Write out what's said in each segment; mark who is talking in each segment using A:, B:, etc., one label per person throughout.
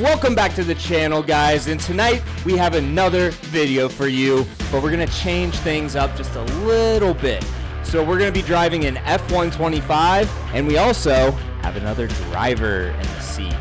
A: Welcome back to the channel, guys, and tonight we have another video for you, but we're going to change things up just a little bit. So we're going to be driving an F-125, and we also have another driver in the seat.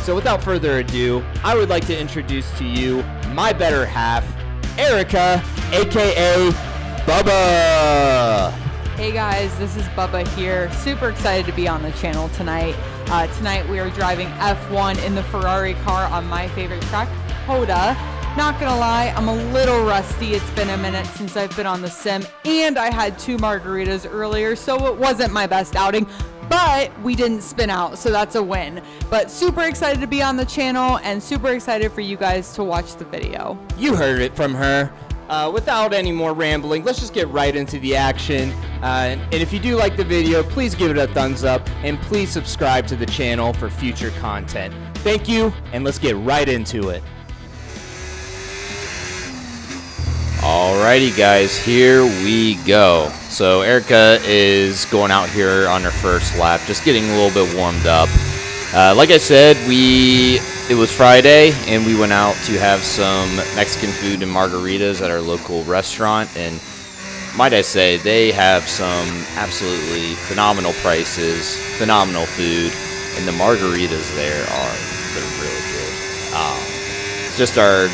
A: So without further ado, I would like to introduce to you my better half, Erica, aka Bubba.
B: Hey guys, this is Bubba here. Super excited to be on the channel tonight. Tonight we are driving F1 in the Ferrari car on my favorite track, COTA. Not gonna lie, I'm a little rusty. It's been a minute since I've been on the sim, and I had 2 margaritas earlier, so it wasn't my best outing, but we didn't spin out, so that's a win. But super excited to be on the channel, and super excited for you guys to watch the video.
A: You heard it from her. Without any more rambling, let's just get right into the action. And if you do like the video, please give it a thumbs up, and please subscribe to the channel for future content. Thank you, and let's get right into it.
C: Alrighty guys, here we go. So Erica is going out here on her first lap, just getting a little bit warmed up. Like I said, it was Friday, and we went out to have some Mexican food and margaritas at our local restaurant, and might I say, they have some absolutely phenomenal prices, phenomenal food, and the margaritas there they're really good.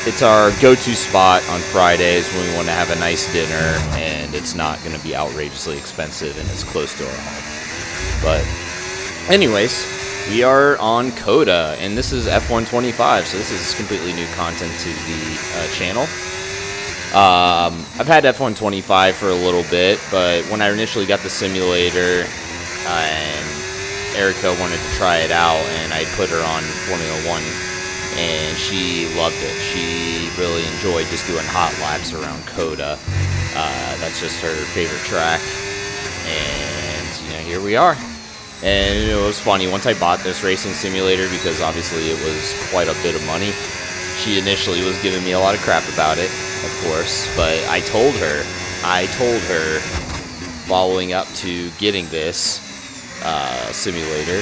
C: It's our go-to spot on Fridays when we want to have a nice dinner, and it's not going to be outrageously expensive, and it's close to our home. But anyways, we are on COTA, and this is F-125, so this is completely new content to the channel. I've had F-125 for a little bit, but when I initially got the simulator, and Erica wanted to try it out, and I put her on Formula 1, and she loved it. She really enjoyed just doing hot laps around COTA. That's just her favorite track, and here we are. And it was funny, once I bought this racing simulator, because obviously it was quite a bit of money, she initially was giving me a lot of crap about it, of course, but I told her, following up to getting this simulator,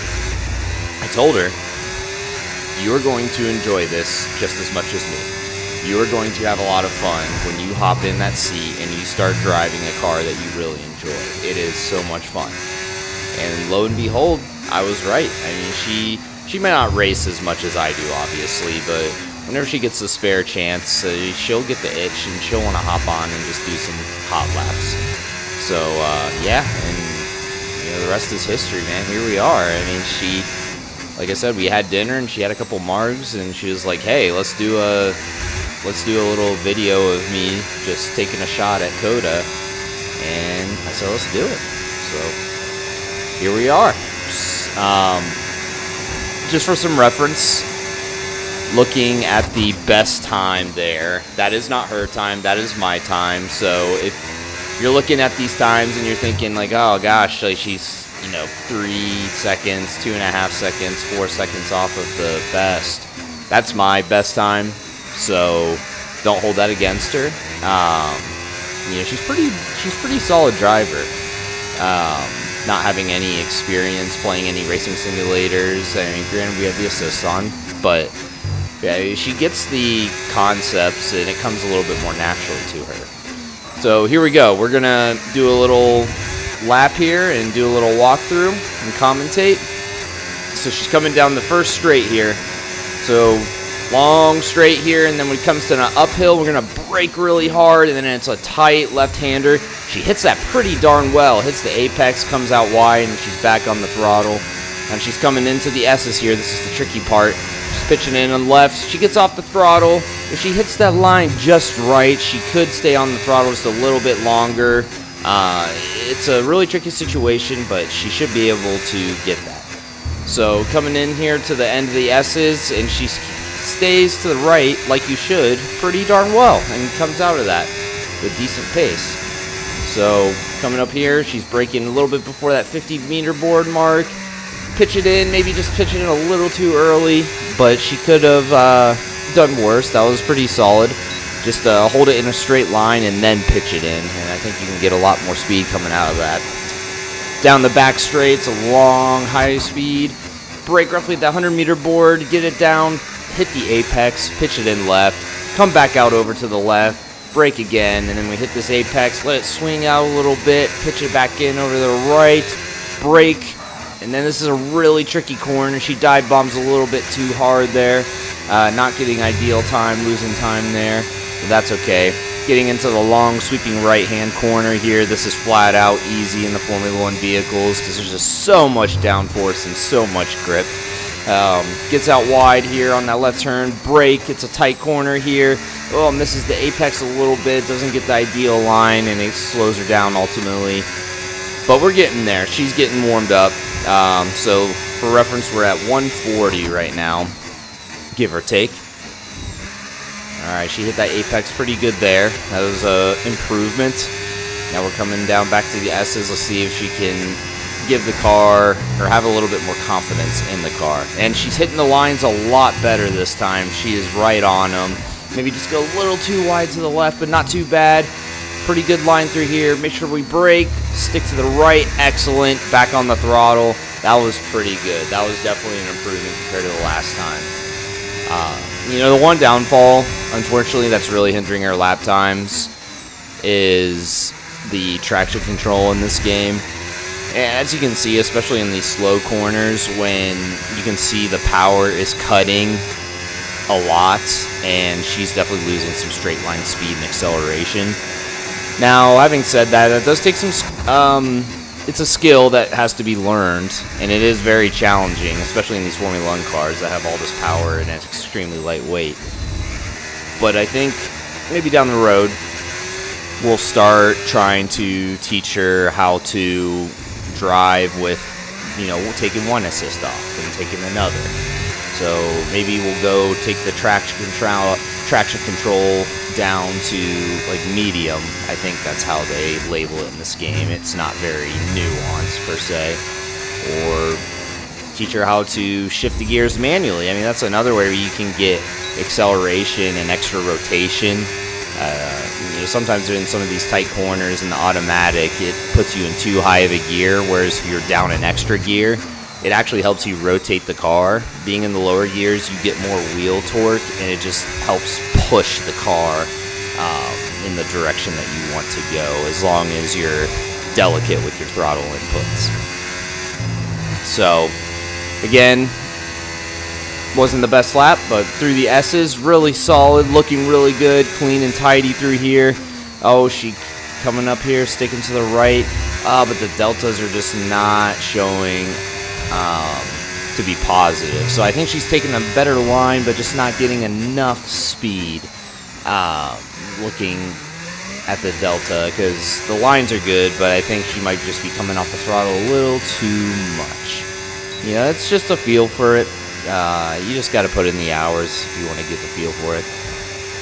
C: I told her, you are going to enjoy this just as much as me. You are going to have a lot of fun when you hop in that seat and you start driving a car that you really enjoy. It is so much fun. And lo and behold, I was right. I mean, she may not race as much as I do, obviously, but whenever she gets a spare chance, she'll get the itch and she'll want to hop on and just do some hot laps. So, yeah, and the rest is history, man. Here we are. I mean, like I said, we had dinner and she had a couple margs, and she was like, "Hey, let's do a little video of me just taking a shot at COTA." And I said, "Let's do it." So here we are. Just for some reference, looking at the best time there, that is not her time, that is my time. So if you're looking at these times and you're thinking like, oh gosh, like she's 3 seconds, 2.5 seconds, 4 seconds off of the best, that's my best time. So don't hold that against her. She's pretty solid driver. Not having any experience playing any racing simulators. I mean, granted, we have the assists on, but yeah, she gets the concepts, and it comes a little bit more naturally to her. So here we go. We're gonna do a little lap here and do a little walkthrough and commentate. So she's coming down the first straight here. So long straight here, and then when it comes to an uphill, we're gonna brake really hard, and then it's a tight left-hander. She hits that pretty darn well, hits the apex, comes out wide, and she's back on the throttle. And she's coming into the S's here. This is the tricky part. She's pitching in on the left. She gets off the throttle. If she hits that line just right, she could stay on the throttle just a little bit longer. It's a really tricky situation, but she should be able to get that. So coming in here to the end of the S's, and she stays to the right, like you should, pretty darn well, and comes out of that with decent pace. So coming up here, she's braking a little bit before that 50-meter board mark. Pitch it in, maybe just pitch it in a little too early, but she could have done worse. That was pretty solid. Just hold it in a straight line and then pitch it in, and I think you can get a lot more speed coming out of that. Down the back straight, it's a long, high speed. brake roughly at the 100-meter board, get it down, hit the apex, pitch it in left, come back out over to the left, brake again, and then we hit this apex, let it swing out a little bit, pitch it back in over to the right, brake, and then this is a really tricky corner. She dive bombs a little bit too hard there, not getting ideal time, losing time there, but that's okay. Getting into the long sweeping right-hand corner here. This is flat out easy in the Formula One vehicles because there's just so much downforce and so much grip. Gets out wide here on that left turn. Brake. It's a tight corner here. Oh, misses the apex a little bit. Doesn't get the ideal line, and it slows her down ultimately. But we're getting there. She's getting warmed up. So for reference, we're at 140 right now, give or take. All right, she hit that apex pretty good there. That was an improvement. Now we're coming down back to the S's. Let's see if she can give the car or have a little bit more confidence in the car. And she's hitting the lines a lot better this time. She is right on them. Maybe just go a little too wide to the left, but not too bad. Pretty good line through here. Make sure we brake, stick to the right. Excellent. Back on the throttle. That was pretty good. That was definitely an improvement compared to the last time. The one downfall, unfortunately, that's really hindering our lap times is the traction control in this game. And as you can see, especially in these slow corners, when you can see the power is cutting a lot, and she's definitely losing some straight line speed and acceleration. Now, having said that, that does take some... it's a skill that has to be learned, and it is very challenging, especially in these Formula One cars that have all this power and it's extremely lightweight. But I think maybe down the road, we'll start trying to teach her how to drive with, taking one assist off and taking another. So maybe we'll go take the traction control down to like medium. I think that's how they label it in this game. It's not very nuanced per se. Or teach her how to shift the gears manually. I mean, that's another way where you can get acceleration and extra rotation. Sometimes in some of these tight corners in the automatic, it puts you in too high of a gear, whereas if you're down an extra gear, it actually helps you rotate the car. Being in the lower gears, you get more wheel torque, and it just helps push the car in the direction that you want to go, as long as you're delicate with your throttle inputs. So, again, wasn't the best lap, but through the S's, really solid, looking really good, clean and tidy through here. Oh, she coming up here, sticking to the right, but the deltas are just not showing to be positive. So I think she's taking a better line, but just not getting enough speed. Looking at the delta, because the lines are good, but I think she might just be coming off the throttle a little too much. It's just a feel for it. You just got to put in the hours if you want to get the feel for it.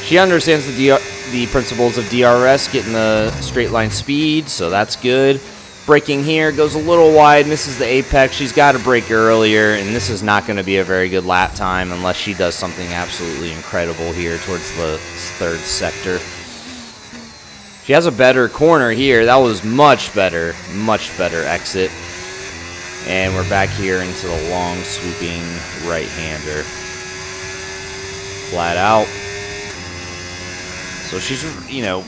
C: She understands the principles of DRS, getting the straight line speed, so that's good. Braking here, goes a little wide, misses the apex. She's got to brake earlier, and this is not going to be a very good lap time unless she does something absolutely incredible here towards the third sector. She has a better corner here. That was much better exit. And we're back here into the long, swooping right-hander. Flat out. So she's,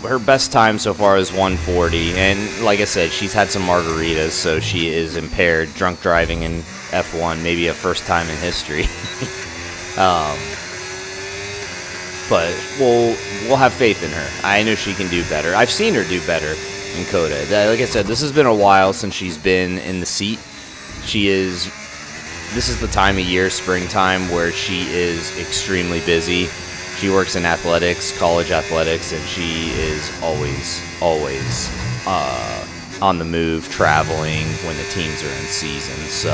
C: her best time so far is 140. And like I said, she's had some margaritas, so she is impaired. Drunk driving in F1, maybe a first time in history. But we'll have faith in her. I know she can do better. I've seen her do better in COTA. Like I said, this has been a while since she's been in the seat. This is the time of year, springtime, where she is extremely busy. She works in athletics, college athletics, and she is always on the move, traveling when the teams are in season. So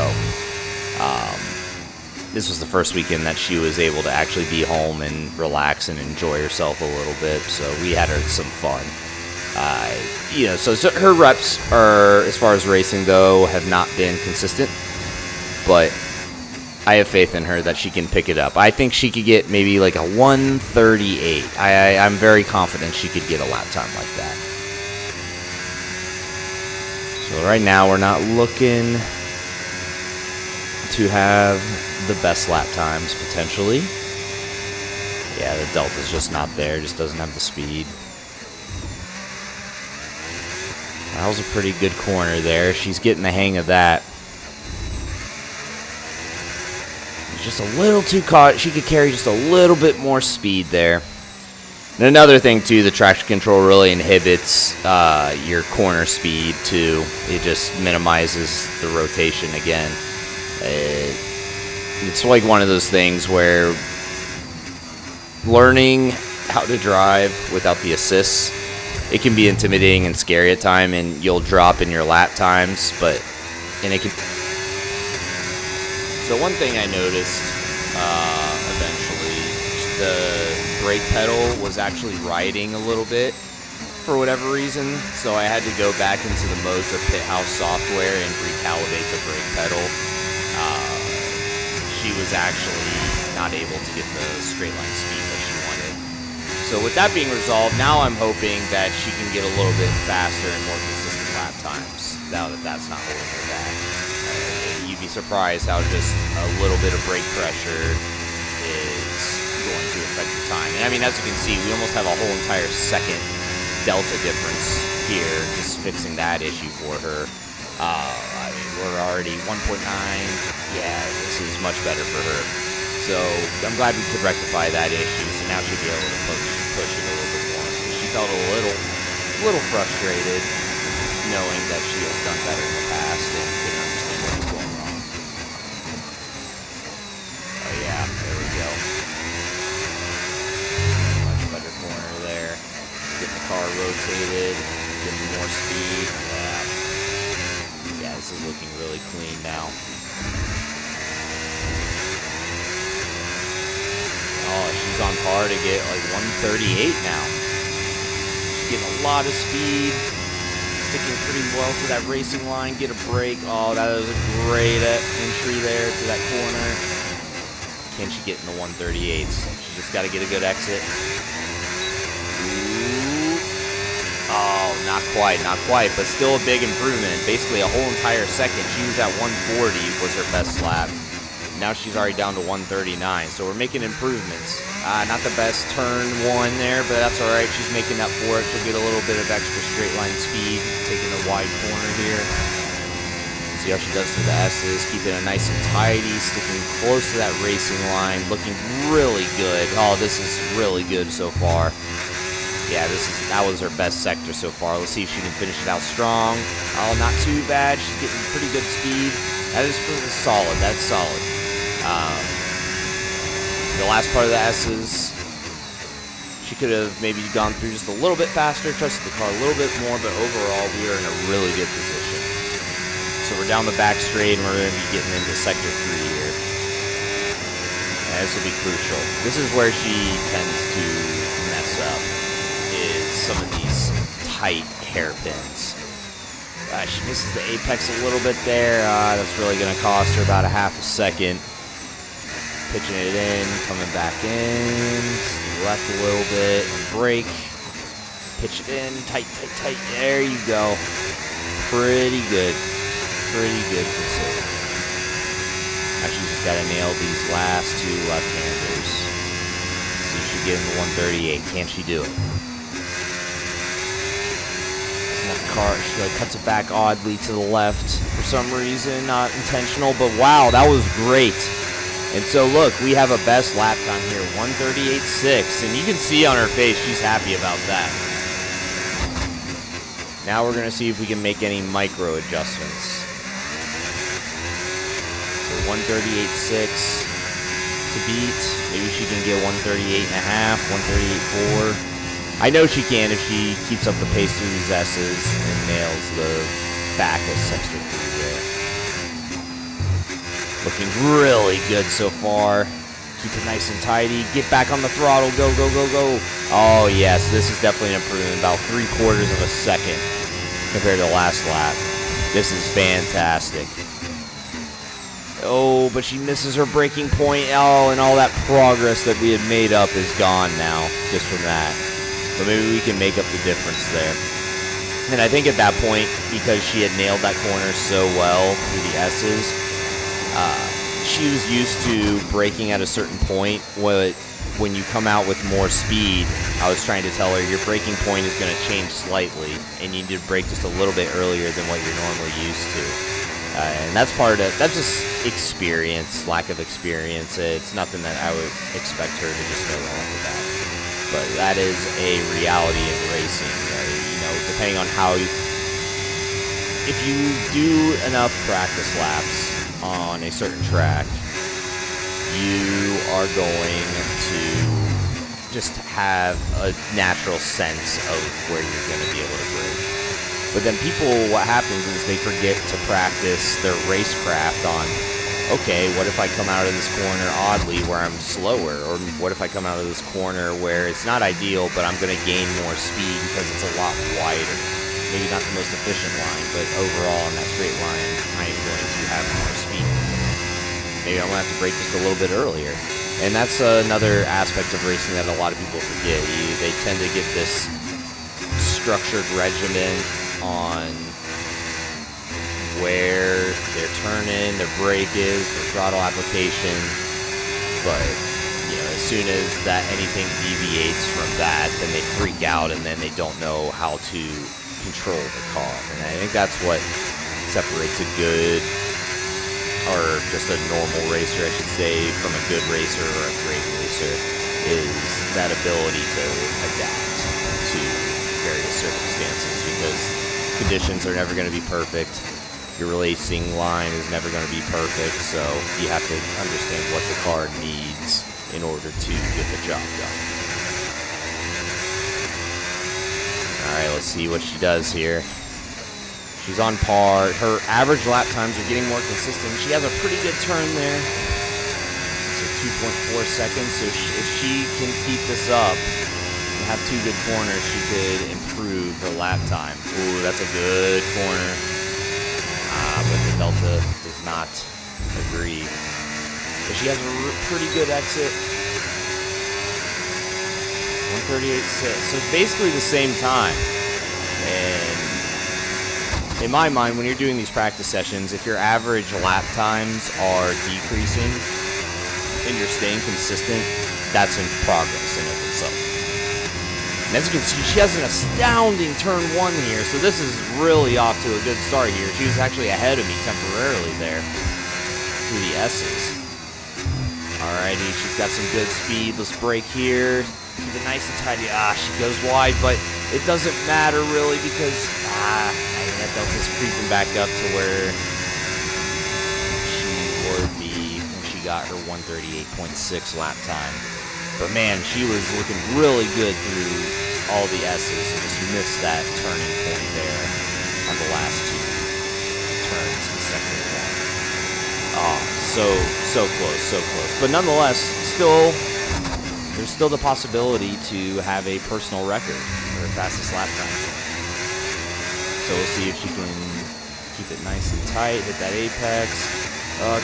C: this was the first weekend that she was able to actually be home and relax and enjoy herself a little bit. So we had her some fun. So her reps are, as far as racing though, have not been consistent, but I have faith in her that she can pick it up. I think she could get maybe like a 138. I'm very confident she could get a lap time like that. So right now we're not looking to have the best lap times, potentially. Yeah, the Delta's just not there, just doesn't have the speed. That was a pretty good corner there. She's getting the hang of that. Just a little too caught. She could carry just a little bit more speed there. And another thing, too, the traction control really inhibits your corner speed, too. It just minimizes the rotation again. It's like one of those things where learning how to drive without the assists, it can be intimidating and scary at times, and you'll drop in your lap times, and it can. So one thing I noticed eventually, the brake pedal was actually riding a little bit for whatever reason, so I had to go back into the modes of pit house software and recalibrate the brake pedal. She was actually not able to get the straight line speed that she wanted. So with that being resolved, now I'm hoping that she can get a little bit faster and more consistent lap times, now that that's not holding her back. You'd be surprised how just a little bit of brake pressure is going to affect the time. And I mean, as you can see, we almost have a whole entire second delta difference here, just fixing that issue for her. I mean, we're already 1.9. Yeah, this is much better for her. So I'm glad we could rectify that issue. So now she'll be able to push it a little bit more. She felt a little frustrated, knowing that she has done better in the past and couldn't understand what was going wrong. Oh yeah, there we go. Much better corner there. Getting the car rotated, getting more speed. Yeah, this is looking really clean now. Oh, she's on par to get like 138 now. She's getting a lot of speed. Sticking pretty well to that racing line. Get a break. Oh, that was a great entry there to that corner. Can she get in the 138s? She just got to get a good exit. Ooh. Oh, not quite, but still a big improvement. Basically a whole entire second. She was at 140 was her best lap. Now she's already down to 139, so we're making improvements. Not the best turn one there, but that's all right. She's making up for it. She'll get a little bit of extra straight line speed, taking a wide corner here. See how she does through the S's, keeping it nice and tidy, sticking close to that racing line, looking really good. Oh, this is really good so far. Yeah, that was her best sector so far. Let's see if she can finish it out strong. Oh, not too bad. She's getting pretty good speed. That is solid. That's solid. The last part of the S's, she could have maybe gone through just a little bit faster, trusted the car a little bit more, but overall we are in a really good position. So we're down the back straight, and we're going to be getting into Sector 3 here. And this will be crucial. This is where she tends to mess up, is some of these tight hairpins. She misses the apex a little bit there. That's really going to cost her about a half a second. Pitching it in, coming back in, left a little bit, and brake. Pitch it in, tight. There you go. Pretty good precision. Now she's just got to nail these last two left-handers. See if she can get in the 138. Can she do it? The car, she cuts it back oddly to the left for some reason, not intentional, but wow, that was great. And so look, we have a best lap time here, 138.6, and you can see on her face she's happy about that. Now we're going to see if we can make any micro adjustments. So 138.6 to beat. Maybe she can get 138.5, 138.4. I know she can if she keeps up the pace through these S's and nails the back of Sector 3 there. Looking really good so far. Keep it nice and tidy. Get back on the throttle. Go. Oh, yes. This is definitely an improvement. About 3/4 of a second compared to the last lap. This is fantastic. Oh, but she misses her braking point. Oh, and all that progress that we had made up is gone now just from that. So maybe we can make up the difference there. And I think at that point, because she had nailed that corner so well through the S's, she was used to braking at a certain point. When you come out with more speed, I was trying to tell her your braking point is going to change slightly, and you need to brake just a little bit earlier than what you're normally used to. And that's just experience, lack of experience. It's nothing that I would expect her to just know wrong with that. But that is a reality in racing. Depending on if you do enough practice laps on a certain track, you are going to just have a natural sense of where you're going to be able to brake. But then what happens is they forget to practice their racecraft on, okay, what if I come out of this corner oddly where I'm slower? Or what if I come out of this corner where it's not ideal, but I'm going to gain more speed because it's a lot wider? Maybe not the most efficient line, but overall in that straight line, I am going to have more speed. Maybe I'm going to have to brake just a little bit earlier. And that's another aspect of racing that a lot of people forget. They tend to get this structured regimen on where their turn-in, their brake is, their throttle application. But, as soon as anything deviates from that, then they freak out and then they don't know how to control the car. And I think that's what separates a good, or just a normal racer, I should say, from a good racer or a great racer, is that ability to adapt to various circumstances, because conditions are never going to be perfect. Your racing line is never going to be perfect, so you have to understand what the car needs in order to get the job done. Alright, let's see what she does here. She's on par. Her average lap times are getting more consistent. She has a pretty good turn there. So 2.4 seconds. So if she can keep this up and have two good corners, she could improve her lap time. Ooh, that's a good corner. But the Delta does not agree. But she has a pretty good exit. 138.6. So it's basically the same time. And in my mind, when you're doing these practice sessions, if your average lap times are decreasing and you're staying consistent, that's in progress in of itself. And as you can see, she has an astounding turn one here, so this is really off to a good start here. She was actually ahead of me temporarily there through the S's. Alrighty, she's got some good speed. Let's brake here. Keep it nice and tidy. She goes wide, but it doesn't matter really because that Delta's creeping back up to where she would be when she got her 138.6 lap time. But man, she was looking really good through all the S's and just missed that turning point there on the last two turns, the second one. So close, so close. But nonetheless, there's still the possibility to have a personal record for her fastest lap time. So we'll see if she can keep it nice and tight, hit that apex.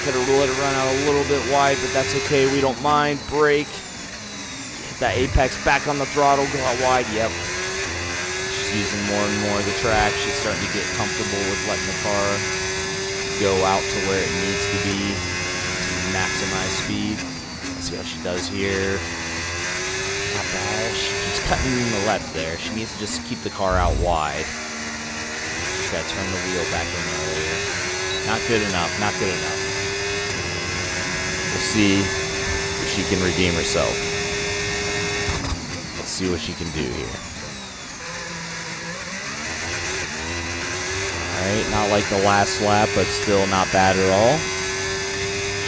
C: Could have let it run out a little bit wide, but that's okay. We don't mind. Brake. Hit that apex back on the throttle. Go out wide. Yep. She's using more and more of the track. She's starting to get comfortable with letting the car go out to where it needs to be to maximize speed. Let's see how she does here. Not bad. She keeps cutting in the left there. She needs to just keep the car out wide. Gotta turn the wheel back in earlier. Not good enough, not good enough. We'll see if she can redeem herself. Let's see what she can do here. Alright, not like the last lap, but still not bad at all.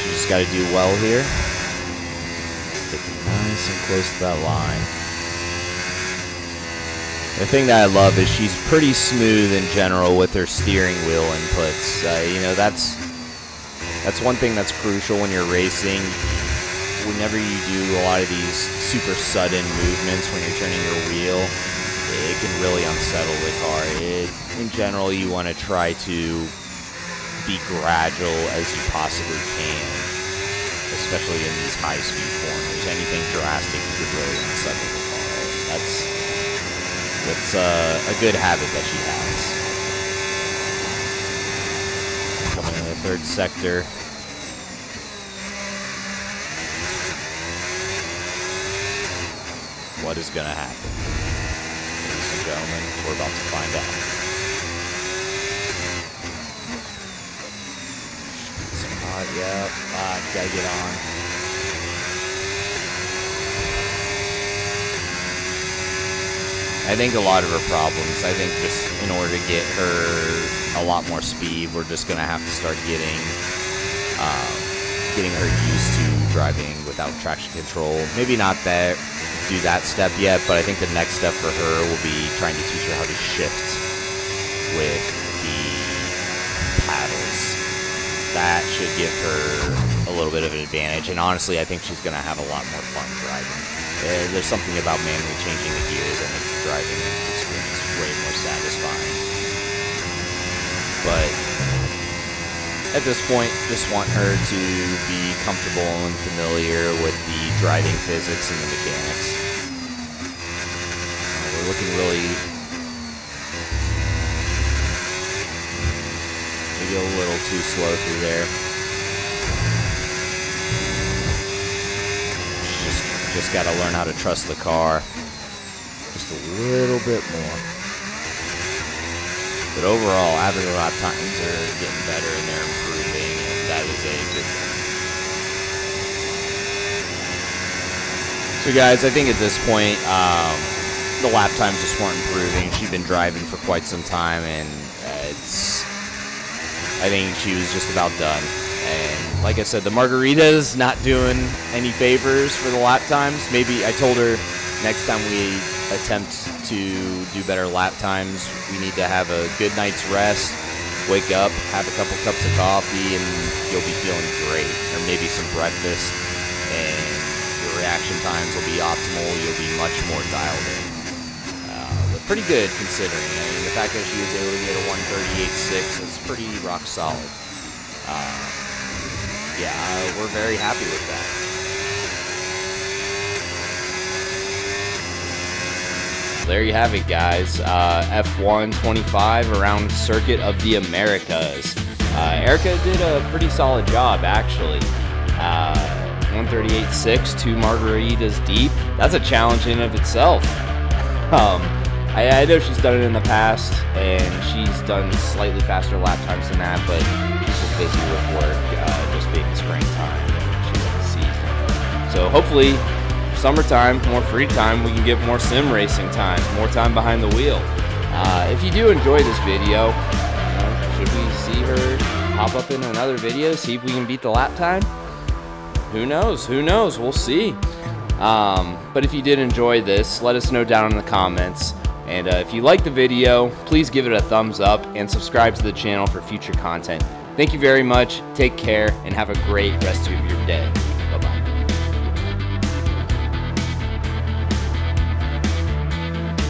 C: She just gotta do well here. Sticking nice and close to that line. The thing that I love is she's pretty smooth in general with her steering wheel inputs. That's one thing that's crucial when you're racing. Whenever you do a lot of these super sudden movements when you're turning your wheel, it can really unsettle the car. In general, you want to try to be gradual as you possibly can, especially in these high-speed corners. Anything drastic could really unsettle the car. That's a good habit that she has. Coming in the third sector. what is going to happen. Ladies and gentlemen, we're about to find out. Some hot, yep. Gotta get on. I think a lot of her problems, I think just in order to get her a lot more speed, we're just going to have to start getting her used to driving without traction control. Maybe not do that step yet, but I think the next step for her will be trying to teach her how to shift with the paddles. That should give her a little bit of an advantage, and honestly, I think she's going to have a lot more fun driving. There's something about manually changing the gears and its driving experience way more satisfying. But at this point, just want her to be comfortable and familiar with the driving physics and the mechanics. We're looking really, maybe a little too slow through there. Just got to learn how to trust the car just a little bit more. But overall, average lap times are getting better and they're improving, and that is a good thing. So guys, I think at this point, the lap times just weren't improving. She'd been driving for quite some time, and I think she was just about done. And like I said, the Margaritas not doing any favors for the lap times. Maybe I told her next time we attempt to do better lap times, we need to have a good night's rest, wake up, have a couple cups of coffee, and you'll be feeling great. Or maybe some breakfast, and your reaction times will be optimal. You'll be much more dialed in. But pretty good considering. I mean, the fact that she was able to get a 1:38.6 is pretty rock solid. Yeah, we're very happy with that. There you have it, guys. F1 25 around Circuit of the Americas. Erica did a pretty solid job, actually. 1:38.6, 2 Margaritas deep. That's a challenge in of itself. I know she's done it in the past, and she's done slightly faster lap times than that, but she's just busy with work, just being springtime, and she's in the season. So hopefully, summertime, more free time, we can get more sim racing time, more time behind the wheel. If you do enjoy this video, should we see her pop up in another video, see if we can beat the lap time? Who knows? Who knows? We'll see. But if you did enjoy this, let us know down in the comments. And if you like the video, please give it a thumbs up and subscribe to the channel for future content. Thank you very much, take care, and have a great rest of your day.